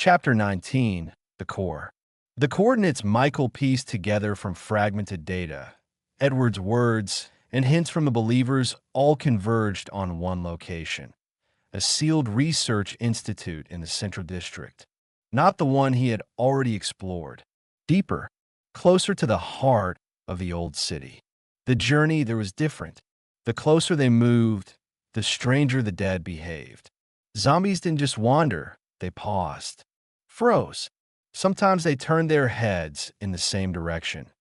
Chapter 19, The Core. The coordinates Michael pieced together from fragmented data, Edward's words, and hints from the believers all converged on one location, a sealed research institute in the Central District. Not the one he had already explored. Deeper, closer to the heart of the old city. The journey there was different. The closer they moved, the stranger the dead behaved. Zombies didn't just wander, they paused. Froze. Sometimes they turned their heads in the same direction,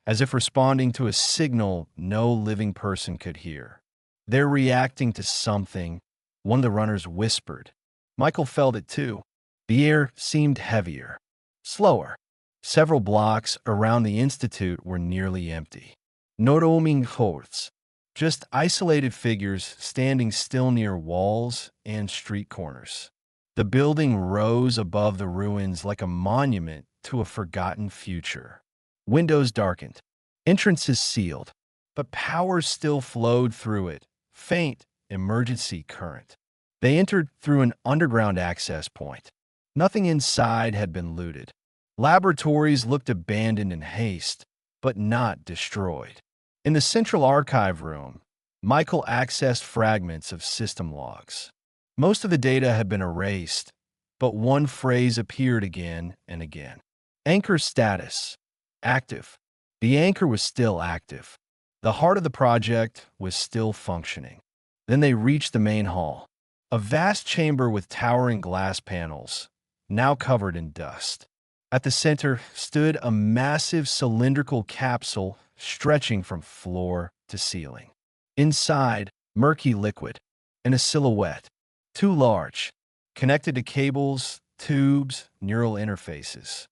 as if responding to a signal no living person could hear. They're reacting to something, one of the runners whispered. Michael felt it too. The air seemed heavier, slower. Several blocks around the institute were nearly empty. No roaming hordes, just isolated figures standing still near walls and street corners. The building rose above the ruins like a monument to a forgotten future. Windows darkened, entrances sealed, but power still flowed through it, faint emergency current. They entered through an underground access point. Nothing inside had been looted. Laboratories looked abandoned in haste, but not destroyed. In the central archive room, Michael accessed fragments of system logs. Most of the data had been erased, but one phrase appeared again and again. Anchor status. Active. The anchor was still active. The heart of the project was still functioning. Then they reached the main hall, a vast chamber with towering glass panels, now covered in dust. At the center stood a massive cylindrical capsule stretching from floor to ceiling. Inside, murky liquid, and a silhouette, too large, connected to cables, tubes, neural interfaces.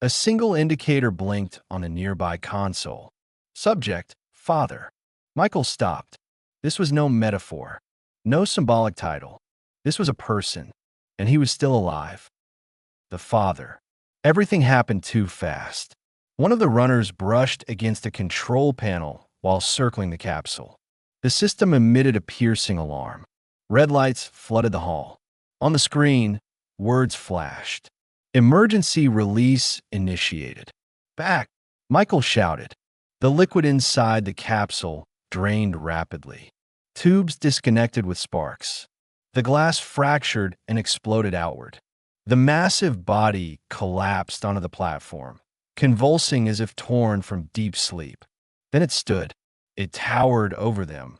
A single indicator blinked on a nearby console. Subject, Father. Michael stopped. This was no metaphor, no symbolic title. This was a person, and he was still alive. The Father. Everything happened too fast. One of the runners brushed against a control panel while circling the capsule. The system emitted a piercing alarm. Red lights flooded the hall. On the screen, words flashed. Emergency release initiated. Back! Michael shouted. The liquid inside the capsule drained rapidly. Tubes disconnected with sparks. The glass fractured and exploded outward. The massive body collapsed onto the platform, convulsing as if torn from deep sleep. Then it stood. It towered over them.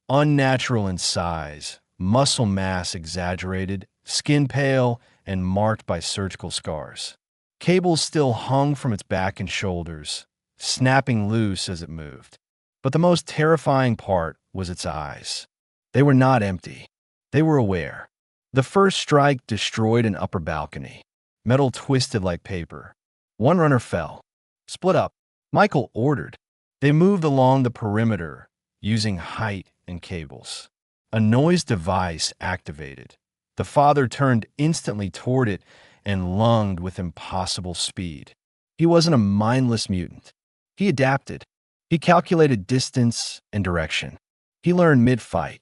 Unnatural in size, muscle mass exaggerated, skin pale and marked by surgical scars. Cables still hung from its back and shoulders, snapping loose as it moved. But the most terrifying part was its eyes. They were not empty. They were aware. The first strike destroyed an upper balcony. Metal twisted like paper. One runner fell. Split up. Michael ordered. They moved along the perimeter, using height and cables. A noise device activated. The Father turned instantly toward it and lunged with impossible speed. He wasn't a mindless mutant. He adapted. He calculated distance and direction. He learned mid-fight.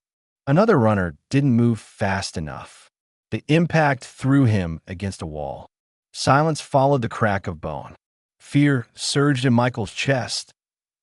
Another runner didn't move fast enough. The impact threw him against a wall. Silence followed the crack of bone. Fear surged in Michael's chest,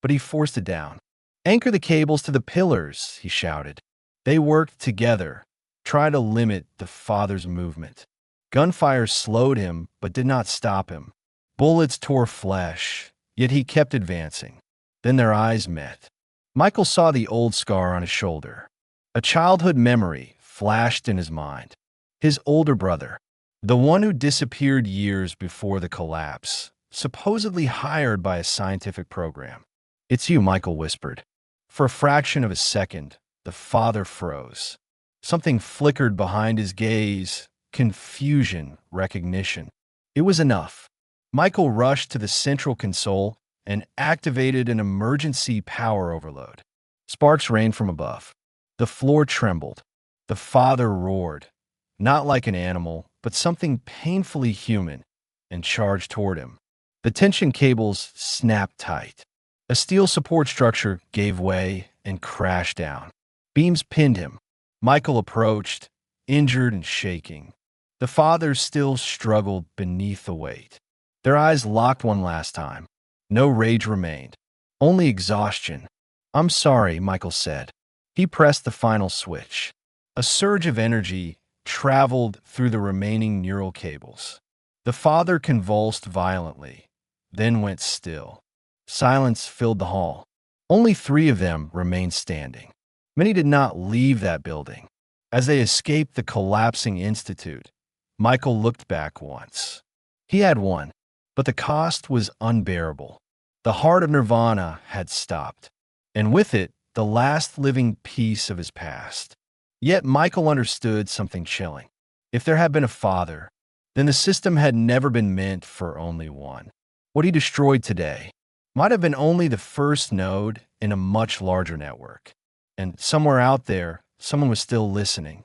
but he forced it down. Anchor the cables to the pillars, he shouted. They worked together, trying to limit the Father's movement. Gunfire slowed him, but did not stop him. Bullets tore flesh, yet he kept advancing. Then their eyes met. Michael saw the old scar on his shoulder. A childhood memory flashed in his mind. His older brother, the one who disappeared years before the collapse, supposedly hired by a scientific program. "It's you," Michael whispered. For a fraction of a second, the Father froze. Something flickered behind his gaze, confusion, recognition. It was enough. Michael rushed to the central console and activated an emergency power overload. Sparks rained from above. The floor trembled. The Father roared, not like an animal, but something painfully human, and charged toward him. The tension cables snapped tight. A steel support structure gave way and crashed down. Beams pinned him. Michael approached, injured and shaking. The fathers still struggled beneath the weight. Their eyes locked one last time. No rage remained, only exhaustion. "I'm sorry," Michael said. He pressed the final switch. A surge of energy traveled through the remaining neural cables. The father convulsed violently, then went still. Silence filled the hall. Only 3 of them remained standing. Many did not leave that building. As they escaped the collapsing institute, Michael looked back once. He had won, but the cost was unbearable. The heart of Nirvana had stopped, and with it, the last living piece of his past. Yet Michael understood something chilling. If there had been a father, then the system had never been meant for only one. What he destroyed today might have been only the first node in a much larger network. And somewhere out there, someone was still listening,